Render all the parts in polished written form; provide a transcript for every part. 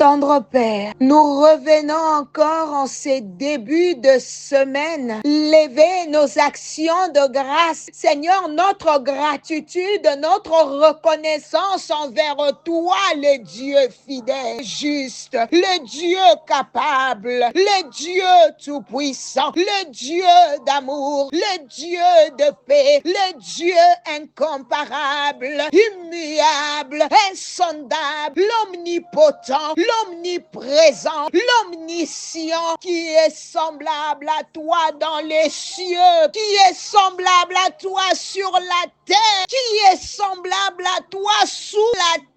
Tendre Père, nous revenons encore en ces débuts de semaine, lever nos actions de grâce. Seigneur, notre gratitude, notre reconnaissance envers toi, le Dieu fidèle, juste, le Dieu capable, le Dieu tout-puissant, le Dieu d'amour, le Dieu de paix, le Dieu incomparable, immuable, insondable, l'omnipotent, l'omniprésent, l'omniscient, qui est semblable à toi dans les cieux, qui est semblable à toi sur la terre, qui est semblable à toi sous la terre.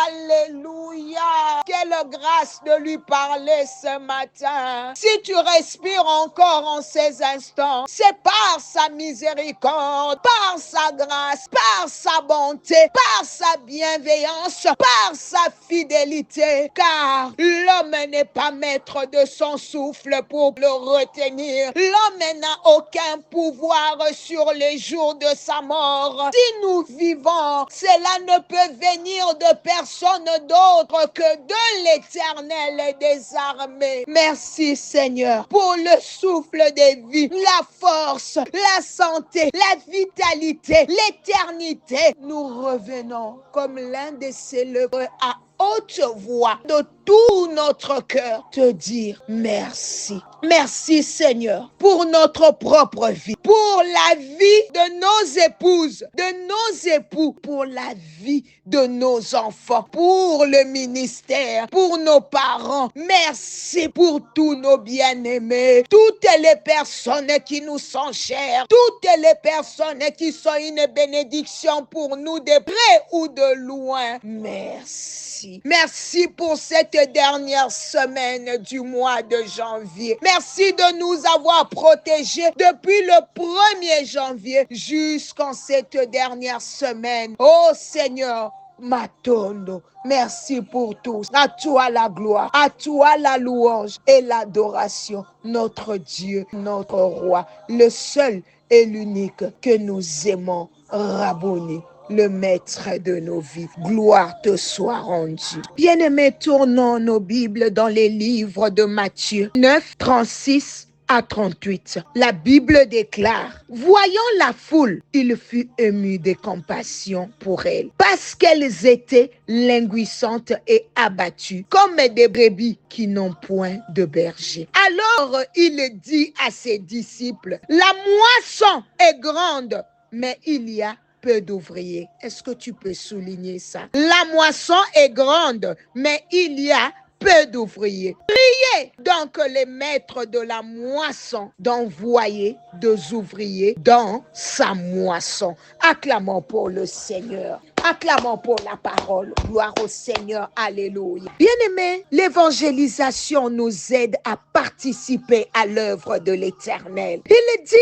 Alléluia. Quelle grâce de lui parler ce matin. Si tu respires encore en ces instants, c'est par sa miséricorde, par sa grâce, par sa bonté, par sa bienveillance, par sa fidélité, car l'homme n'est pas maître de son souffle pour le retenir. L'homme n'a aucun pouvoir sur les jours de sa mort. Si nous vivons, cela ne peut venir de personne d'autre que de l'Éternel des armées. Merci Seigneur pour le souffle de vie, la force, la santé, la vitalité, l'éternité. Nous revenons comme l'un des célèbres à haute voix de tout notre cœur te dire merci. Merci Seigneur pour notre propre vie, pour la vie de nos épouses, de nos époux, pour la vie de nos enfants, pour le ministère, pour nos parents. Merci pour tous nos bien-aimés, toutes les personnes qui nous sont chères, toutes les personnes qui sont une bénédiction pour nous de près ou de loin. Merci. Merci pour cette dernière semaine du mois de janvier. Merci de nous avoir protégés depuis le 1er janvier jusqu'en cette dernière semaine. Oh Seigneur, Matondo, merci pour tout. À toi la gloire, à toi la louange et l'adoration. Notre Dieu, notre roi, le seul et l'unique que nous aimons, Rabboni, le maître de nos vies. Gloire te soit rendue. Bien-aimés, tournons nos Bibles dans les livres de Matthieu 9, 36 à 38. La Bible déclare, voyant la foule, il fut ému de compassion pour elles, parce qu'elles étaient languissantes et abattues, comme des brebis qui n'ont point de berger. Alors il dit à ses disciples, la moisson est grande, mais il y a peu d'ouvriers. Est-ce que tu peux souligner ça? La moisson est grande, mais il y a peu d'ouvriers. Priez donc les maîtres de la moisson d'envoyer des ouvriers dans sa moisson. Acclamons pour le Seigneur. Acclamons pour la parole. Gloire au Seigneur. Alléluia. Bien-aimés, l'évangélisation nous aide à participer à l'œuvre de l'Éternel. Il dit,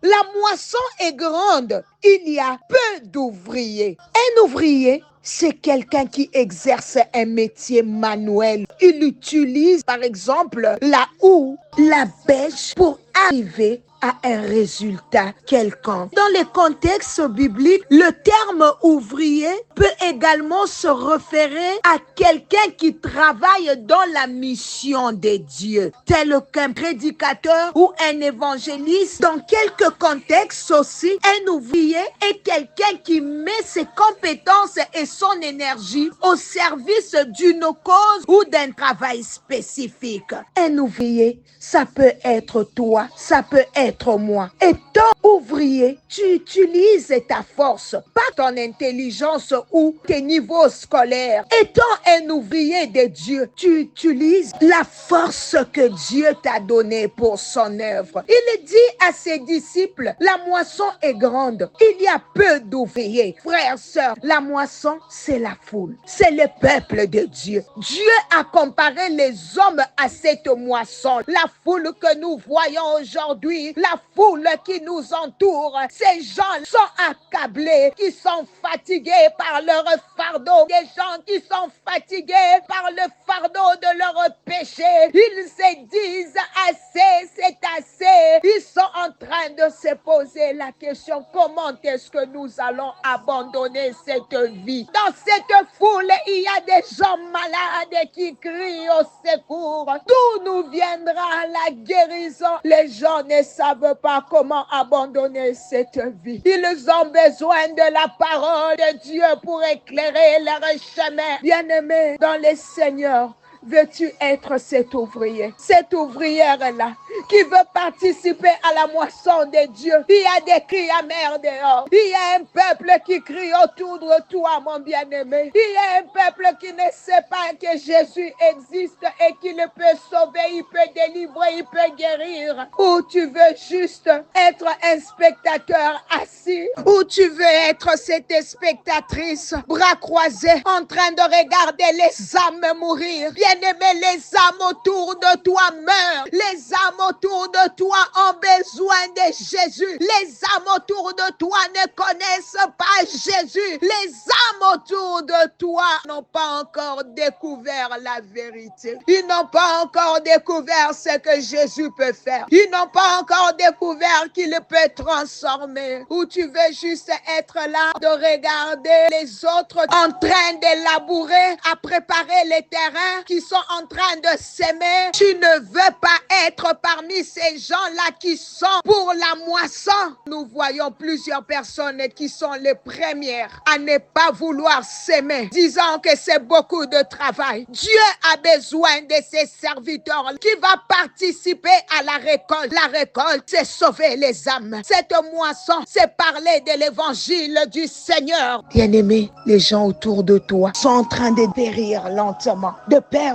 la moisson est grande, il y a peu d'ouvriers. Un ouvrier, c'est quelqu'un qui exerce un métier manuel. Il utilise, par exemple, la houe, la bêche pour arriver à un résultat quelconque. Dans les contextes bibliques, le terme ouvrier peut également se référer à quelqu'un qui travaille dans la mission de Dieu, tel qu'un prédicateur ou un évangéliste. Dans quelques contextes aussi, un ouvrier est quelqu'un qui met ses compétences et son énergie au service d'une cause ou d'un travail spécifique. Un ouvrier, ça peut être toi, ça peut être moi. Étant ouvrier, tu utilises ta force, pas ton intelligence ou tes niveaux scolaires. Étant un ouvrier de Dieu, tu utilises la force que Dieu t'a donnée pour son œuvre. Il dit à ses disciples, la moisson est grande, il y a peu d'ouvriers. Frères, sœurs, la moisson, c'est la foule, c'est le peuple de Dieu. Dieu a comparé les hommes à cette moisson. La foule que nous voyons aujourd'hui, la foule qui nous entoure, ces gens sont accablés, qui sont fatigués par leur fardeau, des gens qui sont fatigués par le fardeau de leur péché. Ils se disent assez, c'est assez. Ils sont en train de se poser poser la question, comment est-ce que nous allons abandonner cette vie? Dans cette foule, il y a des gens malades qui crient au secours. D'où nous viendra la guérison? Les gens ne savent pas comment abandonner cette vie. Ils ont besoin de la parole de Dieu pour éclairer leur chemin. Bien-aimés dans le Seigneur, veux-tu être cet ouvrier, cette ouvrière-là qui veut participer à la moisson de Dieu? Il y a des cris amers dehors. Il y a un peuple qui crie autour de toi, mon bien-aimé. Il y a un peuple qui ne sait pas que Jésus existe et qu'il peut sauver, il peut délivrer, il peut guérir. Ou tu veux juste être un spectateur assis, ou tu veux être cette spectatrice, bras croisés, en train de regarder les âmes mourir. Bien-aimé, les âmes autour de toi meurent. Les âmes autour de toi ont besoin de Jésus. Les âmes autour de toi ne connaissent pas Jésus. Les âmes autour de toi n'ont pas encore découvert la vérité. Ils n'ont pas encore découvert ce que Jésus peut faire. Ils n'ont pas encore découvert qu'il peut transformer. Ou tu veux juste être là de regarder les autres en train de labourer, à préparer les terrains qui sont en train de s'aimer. Tu ne veux pas être parmi ces gens-là qui sont pour la moisson. Nous voyons plusieurs personnes qui sont les premières à ne pas vouloir s'aimer, disant que c'est beaucoup de travail. Dieu a besoin de ses serviteurs qui vont participer à la récolte. La récolte, c'est sauver les âmes. Cette moisson, c'est parler de l'évangile du Seigneur. Bien-aimé, les gens autour de toi sont en train de périr lentement, de perdre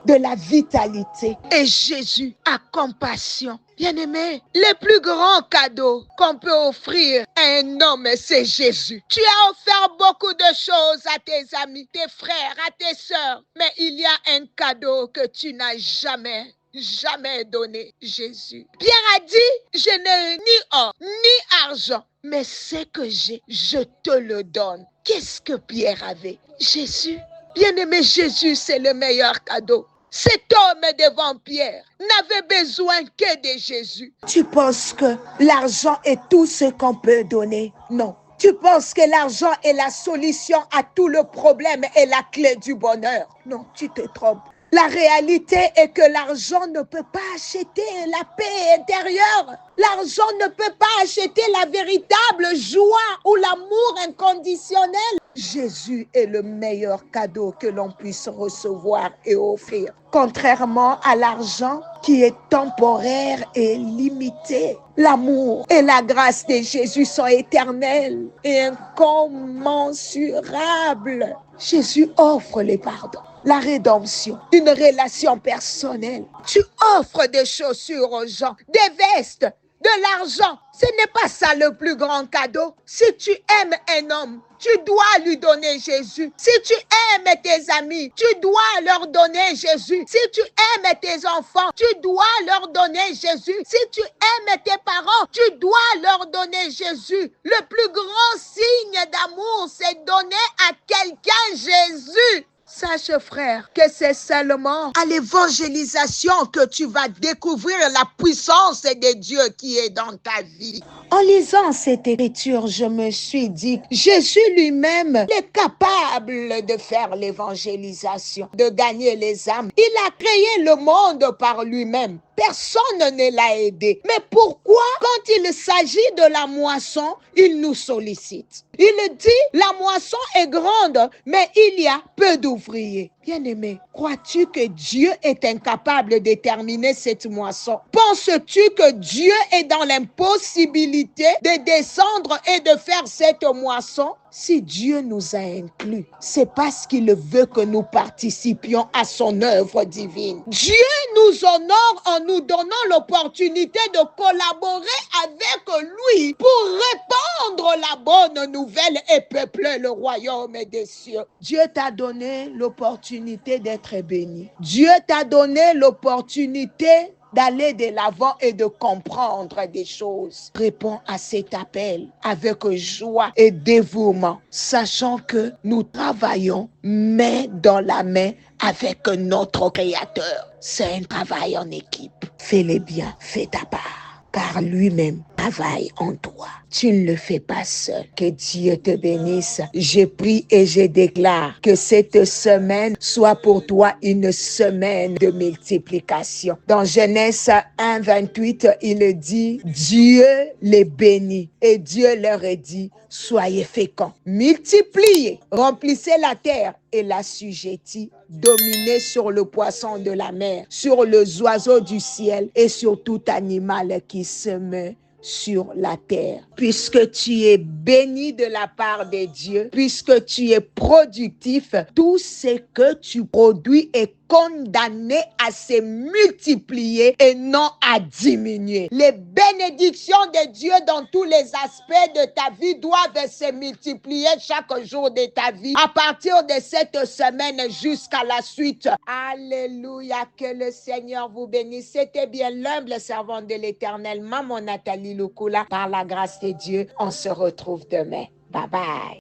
de la vitalité. Et Jésus a compassion. Bien-aimé, le plus grand cadeau qu'on peut offrir à un homme, c'est Jésus. Tu as offert beaucoup de choses à tes amis, tes frères, à tes sœurs, mais il y a un cadeau que tu n'as jamais donné, Jésus. Pierre a dit, je n'ai ni or, ni argent, mais ce que j'ai, je te le donne. Qu'est-ce que Pierre avait? Jésus. Bien-aimé, Jésus, c'est le meilleur cadeau. Cet homme devant Pierre n'avait besoin que de Jésus. Tu penses que l'argent est tout ce qu'on peut donner? Non. Tu penses que l'argent est la solution à tout le problème et la clé du bonheur? Non, tu te trompes. La réalité est que l'argent ne peut pas acheter la paix intérieure. L'argent ne peut pas acheter la véritable joie ou l'amour inconditionnel. Jésus est le meilleur cadeau que l'on puisse recevoir et offrir. Contrairement à l'argent qui est temporaire et limité, l'amour et la grâce de Jésus sont éternels et incommensurables. Jésus offre les pardons, la rédemption, une relation personnelle. Tu offres des chaussures aux gens, des vestes, de l'argent. Ce n'est pas ça le plus grand cadeau. Si tu aimes un homme, tu dois lui donner Jésus. Si tu aimes tes amis, tu dois leur donner Jésus. Si tu aimes tes enfants, tu dois leur donner Jésus. Si tu aimes tes parents, tu dois leur donner Jésus. Le plus grand signe d'amour, c'est donner à quelqu'un Jésus. Sache, frère, que c'est seulement à l'évangélisation que tu vas découvrir la puissance de Dieu qui est dans ta vie. En lisant cette écriture, je me suis dit, Jésus lui-même est capable de faire l'évangélisation, de gagner les âmes. Il a créé le monde par lui-même. Personne ne l'a aidé. Mais pourquoi, quand il s'agit de la moisson, il nous sollicite? Il dit, la moisson est grande, mais il y a peu d'ouvriers. Bien-aimé, crois-tu que Dieu est incapable de terminer cette moisson? Penses-tu que Dieu est dans l'impossibilité de descendre et de faire cette moisson? Si Dieu nous a inclus, c'est parce qu'il veut que nous participions à son œuvre divine. Dieu nous honore en nous donnant l'opportunité de collaborer avec lui pour répandre la bonne nouvelle et peupler le royaume des cieux. Dieu t'a donné l'opportunité d'être béni. Dieu t'a donné l'opportunité d'aller de l'avant et de comprendre des choses. Réponds à cet appel avec joie et dévouement, sachant que nous travaillons main dans la main avec notre Créateur. C'est un travail en équipe. Fais-le bien, fais ta part, car lui-même travaille en toi. Tu ne le fais pas seul. Que Dieu te bénisse. Je prie et je déclare que cette semaine soit pour toi une semaine de multiplication. Dans Genèse 1, 28, il dit, Dieu les bénit et Dieu leur a dit, soyez féconds, multipliez, remplissez la terre et l'assujettis, dominez sur le poisson de la mer, sur les oiseaux du ciel et sur tout animal qui se meut sur la terre. Puisque tu es béni de la part de Dieu, puisque tu es productif, tout ce que tu produis est condamné à se multiplier et non à diminuer. Les bénédictions de Dieu dans tous les aspects de ta vie doivent se multiplier chaque jour de ta vie à partir de cette semaine jusqu'à la suite. Alléluia, que le Seigneur vous bénisse. C'était bien l'humble servante de l'Éternel, Maman Nathalie Lukula. Par la grâce de Dieu, on se retrouve demain. Bye bye.